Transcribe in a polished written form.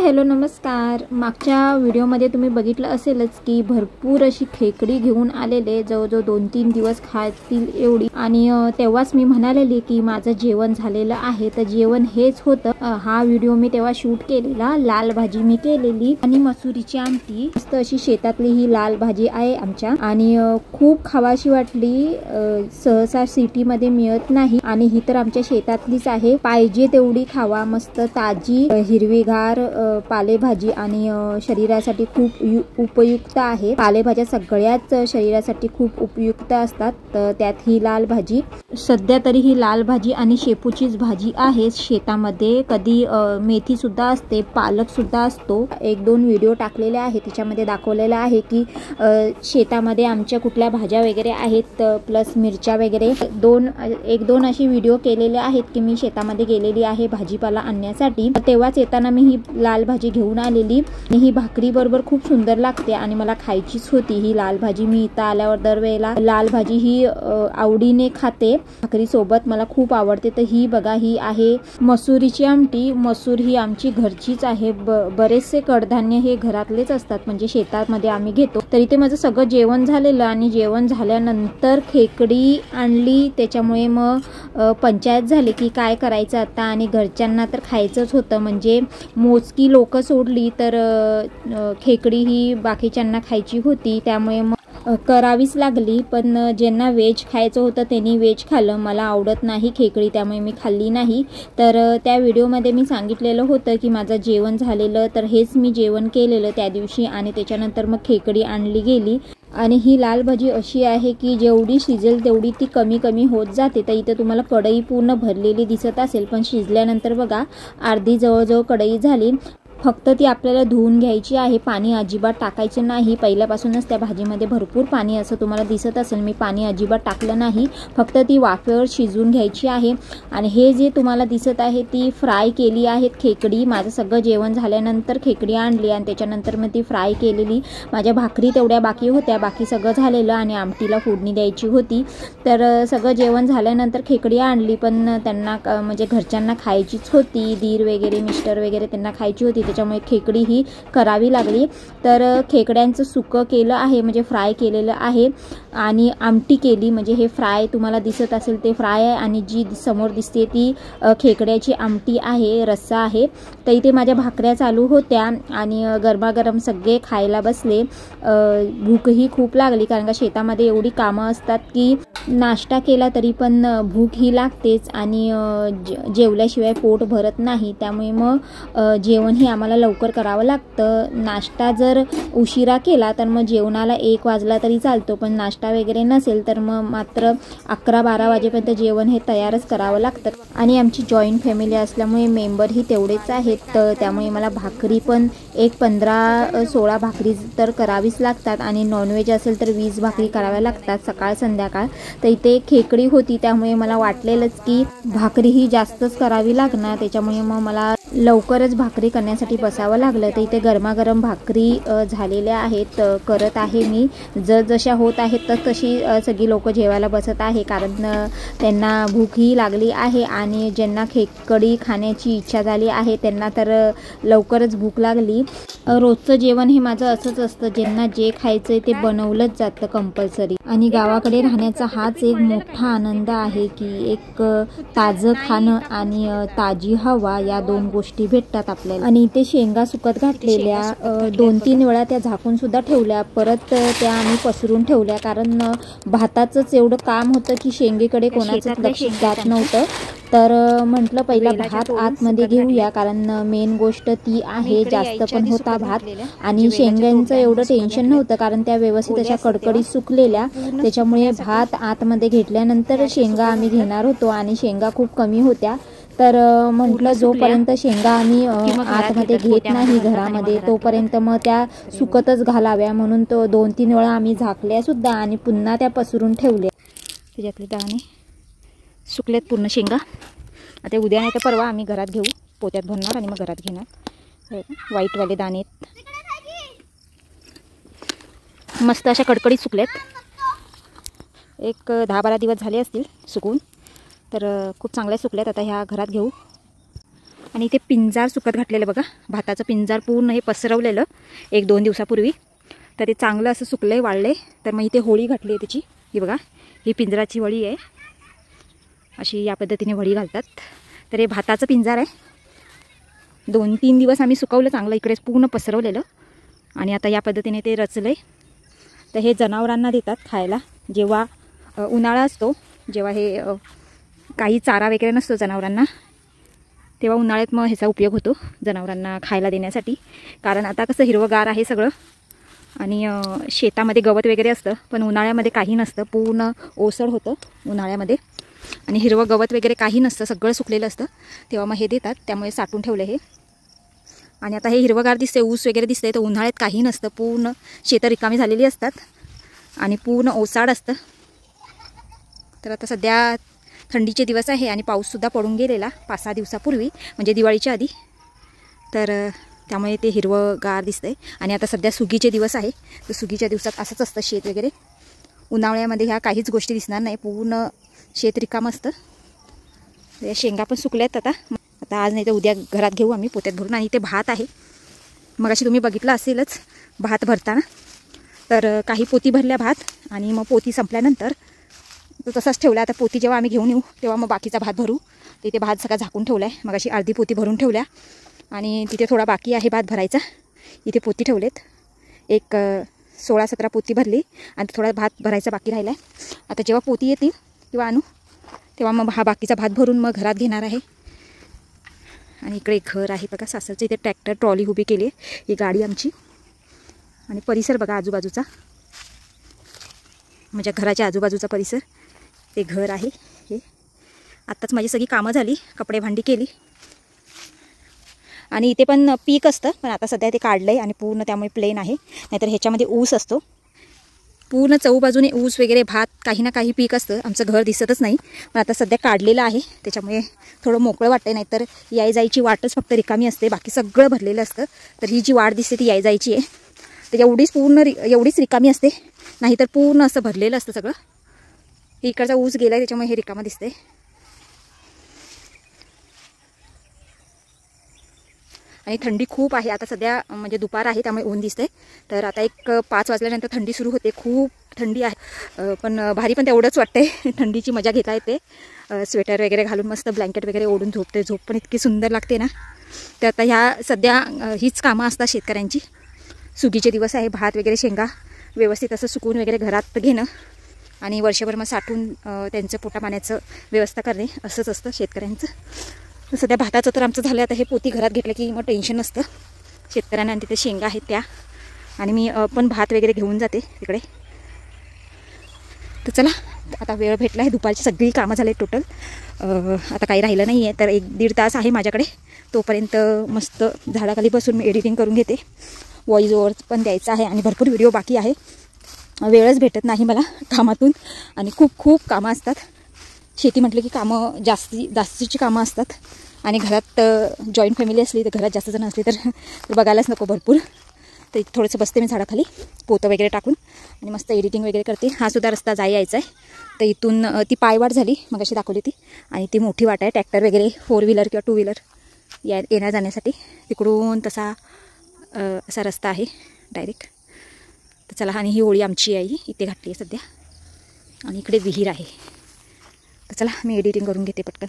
Hello नमस्कार। मागच्या व्हिडिओमध्ये तुम्ही बघितलं असेलच की भरपूर अशी खेकडी घेऊन आलेले, जवळजवळ 2-3 दिवस खातील एवढी। आणि तेव्हाच मी म्हणालेली की माझं जेवण झालेलं आहे, तर जेवण हेच होतं। हा व्हिडिओ मी तेव्हा शूट केलेला। लाल भाजी मी केलेली आणि मसुरीची आमटी, मस्त अशी शेतातली ही लाल भाजी आहे आमच्या, आणि खूप खावाशी वाटली। सहसा सिटीमध्ये मिळत नाही आणि ही तर आमच्या शेतातलीच आहे। पाहिजे तेवढी खावा, मस्त ताजी हिरवीगार पालेभाजी आणि शरीरासाठी खूप उपयुक्त आहे। पालेभाज्या सगळ्याच शरीरासाठी खूप उपयुक्त असतात, तर त्यात ही लाल भाजी। सध्या तरी ही लाल भाजी आणि शेपूचीच भाजी आहे शेतामध्ये। कधी मेथी सुद्धा असते, पालक सुद्धा असतो। 1-2 व्हिडिओ टाकलेले आहे, त्याच्यामध्ये दाखवलेलं आहे की शेतामध्ये आमच्या कुठल्या भाज्या वगैरे आहेत, प्लस मिरच्या वगैरे। 1-2 अशी व्हिडिओ केलेले आहेत की मी शेतामध्ये गेलेली आहे भाजीपाला आणण्यासाठी। तेव्हाच येताना मी ही लाल भाजी घेऊन आलेली आणि ही भाकरी बरोबर खूप सुंदर लागते आणि मला खायचीच होती ही लाल भाजी। मी इथं आल्यावर दरवेळेला लाल भाजी ही आवडीने खाते, भाकरी सोबत मला खूप आवडते। तर ही बघा, ही आहे मसुरीची आमटी। मसूर ही आमची घरचीच आहे। बरेचसे कडधान्य हे घरातलेच असतात, म्हणजे शेतामध्ये आम्ही घेतो। तर इथे माझं सगळं जेवण झालेलं आणि जेवण झाल्यानंतर खेकडी आणली, त्याच्यामुळे मग पंचायत झाली की काय करायचं आता। आणि घरच्यांना तर खायचंच होतं, म्हणजे मोजकी लोक सोडली तर खेकडी ही बाकीच्यांना खायची होती, त्यामुळे मग करावीच लागली। पण ज्यांना व्हेज खायचं होतं त्यांनी व्हेज खाल्लं। मला आवडत नाही खेकडी, त्यामुळे मी खाल्ली नाही। तर त्या व्हिडिओमध्ये मी सांगितलेलं होतं की माझं जेवण झालेलं, तर हेच मी जेवण केलेलं त्या दिवशी आणि त्याच्यानंतर मग खेकडी आणली गेली। आणि ही लाल भाजी अशी आहे की जेवढी शिजेल तेवढी ती कमी कमी होत जाते। तर इथे तुम्हाला कढई पूर्ण भरलेली दिसत असेल, पण शिजल्यानंतर बघा अर्धी जवळजवळ कढई झाली। फक्त ती आपल्याला धुवून घ्यायची आहे, पाणी अजिबात टाकायचं नाही। पहिल्यापासूनच त्या भाजीमध्ये भरपूर पाणी असं तुम्हाला दिसत असेल, मी पाणी अजिबात टाकलं नाही, फक्त ती वाफेवर शिजवून घ्यायची आहे। आणि हे जे तुम्हाला दिसत आहे ती फ्राय केली आहेत खेकडी। माझं सगळं जेवण झाल्यानंतर खेकडी आणली आणि त्याच्यानंतर मग ती फ्राय केलेली। माझ्या भाकरी तेवढ्या बाकी होत्या, बाकी सगळं झालेलं आणि आमटीला फोडणी द्यायची होती। तर सगळं जेवण झाल्यानंतर खेकडी आणली, पण त्यांना म्हणजे घरच्यांना खायचीच होती, दीर वगैरे मिस्टर वगैरे त्यांना खायची होती, त्याच्यामुळे खेकडी ही करावी लागली। तर खेकड्यांचं सुकं केलं आहे, म्हणजे फ्राय केलेलं आहे आणि आमटी केली, म्हणजे हे फ्राय तुम्हाला दिसत असेल ते फ्राय आहे आणि जी समोर दिसते ती खेकड्याची आमटी आहे, रस्सा आहे। तर इथे माझ्या भाकऱ्या चालू होत्या आणि गरमागरम सगळे खायला बसले। भूकही खूप लागली, कारण का शेतामध्ये एवढी कामं असतात की नाश्ता केला तरी पण भूक ही लागतेच आणि जेवल्याशिवाय पोट भरत नाही, त्यामुळे मग जेवण ही आम्हाला लवकर करावं लागतं। नाश्ता जर उशिरा केला तर मग जेवणाला 1 वाजला तरी चालतो, पण नाश्ता वगैरे नसेल तर मग मात्र 11-12 वाजेपर्यंत जेवण हे तयारच करावं लागतं। आणि आमची जॉईंट फॅमिली असल्यामुळे मेंबरही तेवढेच आहेत, तर त्यामुळे मला भाकरी पण एक 15-16 भाकरी तर करावीच लागतात आणि नॉनव्हेज असेल तर 20 भाकरी कराव्या लागतात सकाळ संध्याकाळ। तर इथे खेकडी होती, त्यामुळे मला वाटलेलंच की भाकरी ही जास्तच करावी लागणार, त्याच्यामुळे मग मला लवकरच भाकरी करण्यासाठी बसावं लागलं। तर इथे गरमागरम भाकरी झालेल्या आहेत, करत आहे मी। जशा होत आहेत तशी सगळी लोक जेवायला बसत आहे, कारण त्यांना भूकही लागली आहे आणि ज्यांना खेकडी खाण्याची इच्छा झाली आहे त्यांना तर लवकरच भूक लागली। रोजचं जेवण हे माझं असंच असतं, ज्यांना जे खायचंय ते बनवलंच जातं कंपल्सरी। आणि गावाकडे राहण्याचा हाच एक मोठा आनंद आहे की एक ताजं खाणं आणि ताजी हवा, या 2 गोष्टी भेटतात आपल्याला। आणि इथे शेंगा सुकत घातलेल्या, 2-3 वेळा त्या झाकून सुद्धा ठेवल्या, परत त्या आम्ही पसरून ठेवल्या, कारण भाताचंच एवढं काम होतं की शेंगेकडे कोणाचंच लक्ष जात नव्हतं। तर म्हटलं पहिला भात आतमध्ये घेऊया, कारण मेन गोष्ट ती आहे। जास्त पण होता भात आणि शेंगांचं एवढं टेन्शन नव्हतं, कारण त्या व्यवस्थित अशा कडकडीत सुकलेल्या, त्याच्यामुळे भात आतमध्ये घेतल्यानंतर शेंगा आम्ही घेणार होतो आणि शेंगा खूप कमी होत्या। तर म्हटलं जोपर्यंत शेंगा आम्ही आतमध्ये घेत नाही घरामध्ये तोपर्यंत मग त्या सुकतच घालाव्या, म्हणून तो 2-3 वेळा आम्ही झाकल्या सुद्धा आणि पुन्हा त्या पसरून ठेवल्या। त्याच्यातले दाणे सुकलेत पूर्ण शेंगा। आता उद्या नाही तर परवा आम्ही घरात घेऊ, पोत्यात भरणार आणि मग घरात घेणार। व्हाईटवाले दाणे मस्त अशा कडकडीत सुकलेत, एक 10-12 दिवस झाले असतील सुकून, तर खूप चांगल्या सुकल्यात। आता ह्या घरात घेऊ आणि इथे पिंजार सुकत घातलेलं बघा, भाताचं पिंजार पूर्ण हे पसरवलेलं 1-2 दिवसापूर्वी. तर ते चांगलं असं सुकलंय, वाळले. तर मग इथे होळी घातली आहे त्याची. ही बघा, ही पिंजराची वळी आहे. अशी या पद्धतीने वळी घालतात. तर हे भाताचं पिंजार आहे. 2-3 दिवस आम्ही सुकवलं चांगलं, इकडे पूर्ण पसरवलेलं. आणि आता या पद्धतीने ते रचलं आहे. तर हे जनावरांना देतात खायला. जेव्हा उन्हाळा असतो, जेव्हा हे काही चारा वगैरे नसतो जनावरांना, तेव्हा उन्हाळ्यात मग ह्याचा उपयोग होतो जनावरांना खायला देण्यासाठी. कारण आता कसं हिरवंगार आहे सगळं आणि शेतामध्ये गवत वगैरे असतं, पण उन्हाळ्यामध्ये काही नसतं, पूर्ण ओसड होतं उन्हाळ्यामध्ये आणि हिरवं गवत वगैरे काही नसतं, सगळं सुकलेलं असतं. तेव्हा मग हे देतात, त्यामुळे साठवून ठेवलं हे. आणि आता हे हिरवंगार दिसते, ऊस वगैरे दिसते. तर उन्हाळ्यात काही नसतं, पूर्ण शेतं रिकामी झालेली असतात आणि पूर्ण ओसाड असतं. तर आता सध्या थंडीचे दिवस आहे आणि पाऊससुद्धा पडून गेलेला 5-6 दिवसापूर्वी, म्हणजे दिवाळीच्या आधी. तर त्यामुळे ते हिरवंगार दिसतंय. आणि आता सध्या सुगीचे दिवस आहे. तर सुगीच्या दिवसात असंच असतं शेत वगैरे. उन्हाळ्यामध्ये ह्या काहीच गोष्टी दिसणार नाही, पूर्ण शेत रिकामं असतं. या शेंगा पण सुकल्यात आता आज नाही तर उद्या घरात घेऊ आम्ही पोत्यात भरून. आणि इथे भात आहे, मग अशी तुम्ही बघितलं असेलच भात भरताना. तर काही पोती भरल्या भात आणि मग पोती संपल्यानंतर तो तसाच ठेवला. आता पोती जेव्हा आम्ही घेऊन येऊ तेव्हा मग बाकीचा भात भरू. तिथे भात सगळा झाकून ठेवला आहे, मग अशी अर्धी पोती भरून ठेवल्या. आणि तिथे थोडा बाकी आहे भात भरायचा. इथे पोती ठेवलेत, एक 16-17 पोती भरली आणि थोडा भात भरायचा बाकी राहिला आहे. आता जेव्हा पोती येतील किंवा आणू तेव्हा मग हा बाकीचा भात भरून मग घरात घेणार आहे. आणि इकडे घर आहे बघा सासरचं. इथे ट्रॅक्टर ट्रॉली उभी केली आहे, ही गाडी आमची. आणि परिसर बघा आजूबाजूचा, म्हणजे घराच्या आजूबाजूचा परिसर. ते घर आहे हे. आत्ताच माझी सगळी कामं झाली, कपडे भांडी केली. आणि इथे पण पीक असतं, पण आता सध्या ते काढलं आहे आणि पूर्ण त्यामुळे प्लेन आहे. नाहीतर ह्याच्यामध्ये ऊस असतो, पूर्ण चहूबाजूने ऊस वगैरे भात काही ना काही पीक असतं. आमचं घर दिसतच नाही, पण आता सध्या काढलेलं आहे त्याच्यामुळे थोडं मोकळं वाटतं. नाहीतर याय जायची वाटच फक्त रिकामी असते, बाकी सगळं भरलेलं असतं. तर ही जी वाट दिसते ती याय जायची आहे, तर एवढीच रिकामी असते. नाहीतर पूर्ण असं भरलेलं असतं सगळं. इकडचा ऊस गेला आहे त्याच्यामुळे हे रिकामं दिसते. आणि थंडी खूप आहे आता सध्या, म्हणजे दुपार आहे त्यामुळे ऊन दिसते. तर आता एक 5 वाजल्यानंतर थंडी सुरू होते. खूप थंडी आहे, पण भारी पण तेवढंच वाटते. थंडीची मजा घेता येते. स्वेटर वगैरे घालून मस्त ब्लँकेट वगैरे ओढून झोपते. झोप पण इतकी सुंदर लागते ना. तर आता ह्या सध्या हीच कामं असतात शेतकऱ्यांची. सुगीचे दिवस आहे, भात वगैरे शेंगा व्यवस्थित असं सुकून वगैरे घरात घेणं आणि वर्षभर मग साठवून त्यांचं पोटापाण्याचं व्यवस्था करणे असंच असतं शेतकऱ्यांचं. सध्या भाताचं तर आमचं झालं. आता हे पोती घरात घेतलं की मग टेन्शन नसतं शेतकऱ्यांना. आणि तिथे शेंगा आहेत त्या, आणि मी पण भात वगैरे घेऊन जाते तिकडे. तर चला आता वेळ भेटला आहे, दुपारची सगळी कामं झाले टोटल. आता काही राहिलं नाही आहे. तर 1-1.5 तास आहे माझ्याकडे, तोपर्यंत मस्त झाडाखाली बसून मी एडिटिंग करून घेते. व्हॉईस ओव्हर पण द्यायचा आहे आणि भरपूर व्हिडिओ बाकी आहे. वेळच भेटत नाही मला कामातून, आणि खूप कामं असतात. शेती म्हटलं की कामं जास्तीची कामं असतात. आणि घरात जॉईंट फॅमिली असली तर, घरात जास्त जण असली तर बघायलाच नको भरपूर. तर थोडंसं बसते मी झाडाखाली पोतं वगैरे टाकून आणि मस्त एडिटिंग वगैरे करते. हा सुद्धा रस्ता यायचा आहे. तर इथून ती पायवाट झाली मग अशी दाखवली ती, आणि ती मोठी वाट आहे ट्रॅक्टर वगैरे 4 व्हीलर किंवा 2 व्हीलर येण्या जाण्यासाठी. तिकडून तसा असा रस्ता आहे डायरेक्ट. तर चला, आणि ही होळी आमची आहे, इथे घातली आहे सध्या. आणि इकडे विहीर आहे. तर चला मी एडिटिंग करून घेते पटकन.